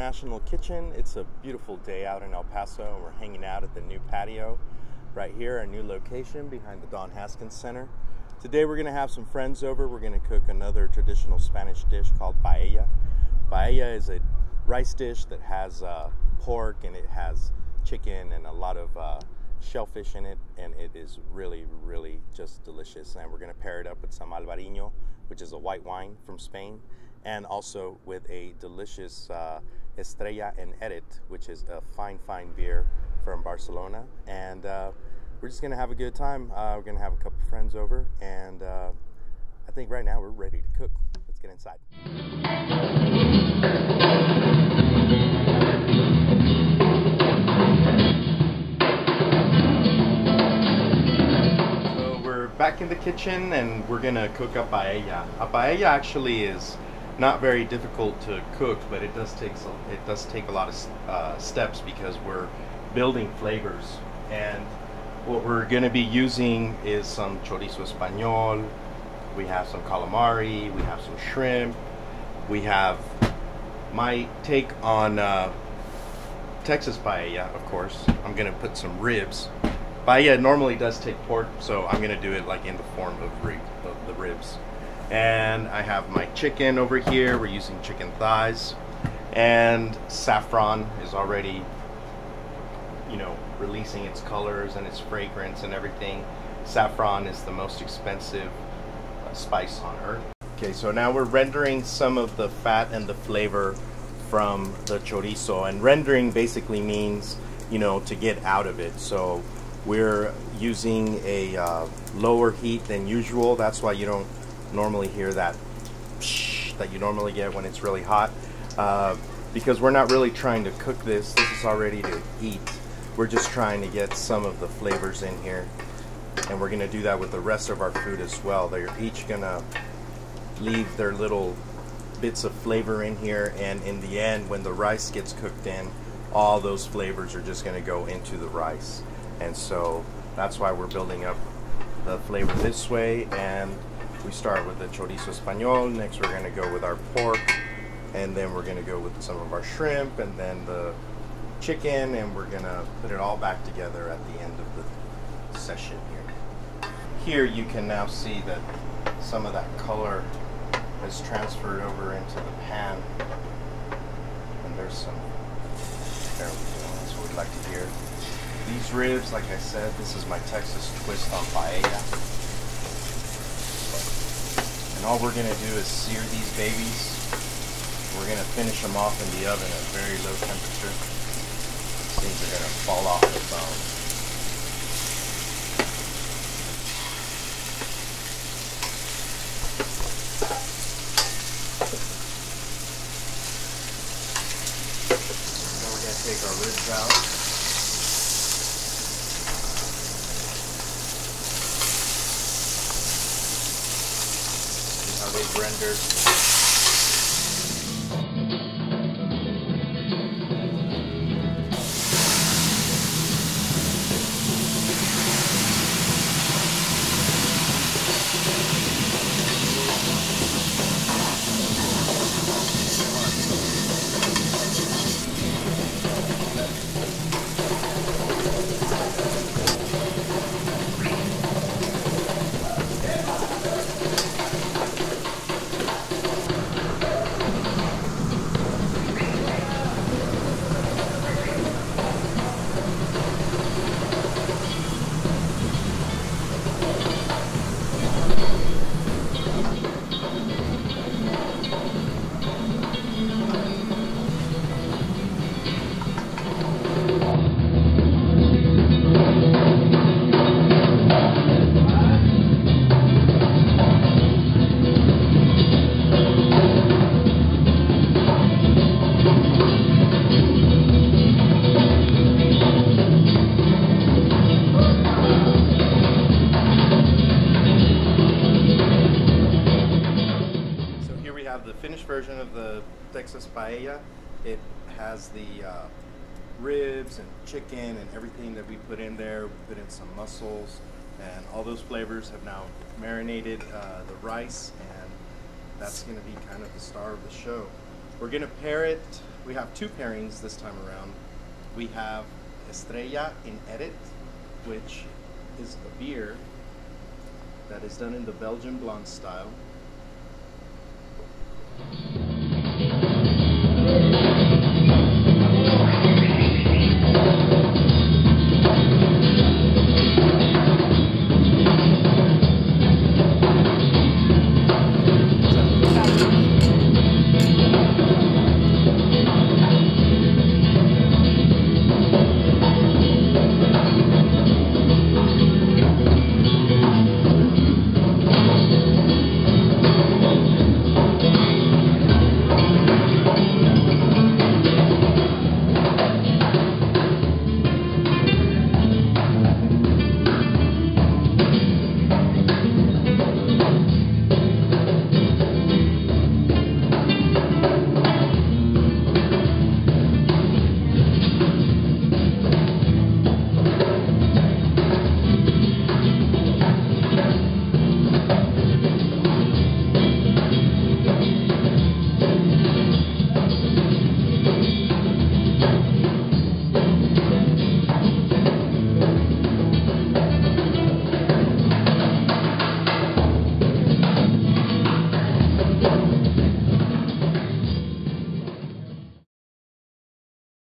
International Kitchen. It's a beautiful day out in El Paso, and we're hanging out at the new patio right here, our new location behind the Don Haskins Center. Today we're going to have some friends over. We're going to cook another traditional Spanish dish called paella. Paella is a rice dish that has pork, and it has chicken and a lot of shellfish in it, and it is really just delicious. And we're going to pair it up with some albariño, which is a white wine from Spain, and also with a delicious Estrella en Erit, which is a fine beer from Barcelona. And we're just going to have a good time. We're going to have a couple friends over, and I think right now we're ready to cook. Let's get inside. So we're back in the kitchen, and we're going to cook a paella. A paella actually is not very difficult to cook, but it does take a lot of steps because we're building flavors. And what we're going to be using is some chorizo español, we have some calamari, we have some shrimp, we have my take on Texas paella, of course. I'm going to put some ribs. Paella normally does take pork, so I'm going to do it like in the form of the ribs. And I have my chicken over here. We're using chicken thighs, and saffron is already, you know, releasing its colors and its fragrance and everything. Saffron is the most expensive spice on earth. Okay, so now we're rendering some of the fat and the flavor from the chorizo, and rendering basically means, you know, to get out of it. So we're using a lower heat than usual. That's why you don't normally hear that psh that you normally get when it's really hot, because we're not really trying to cook this. This is already to eat. We're just trying to get some of the flavors in here, and we're gonna do that with the rest of our food as well. They're each gonna leave their little bits of flavor in here, and in the end, when the rice gets cooked in, all those flavors are just gonna go into the rice. And so that's why we're building up the flavor this way. And we start with the chorizo español, next we're going to go with our pork, and then we're going to go with some of our shrimp, and then the chicken, and we're going to put it all back together at the end of the session here. Here you can now see that some of that color has transferred over into the pan, and there's some, there we go, that's what we'd like to hear. These ribs, like I said, this is my Texas twist on paella. And all we're going to do is sear these babies. We're going to finish them off in the oven at very low temperature. These things are going to fall off the bone. Now we're going to take our ribs out. They've rendered. Version of the Texas paella. It has the ribs and chicken and everything that we put in there. We put in some mussels, and all those flavors have now marinated the rice, and that's going to be kind of the star of the show. We're gonna pair it. We have two pairings this time around. We have Estrella in Edit, which is a beer that is done in the Belgian blonde style.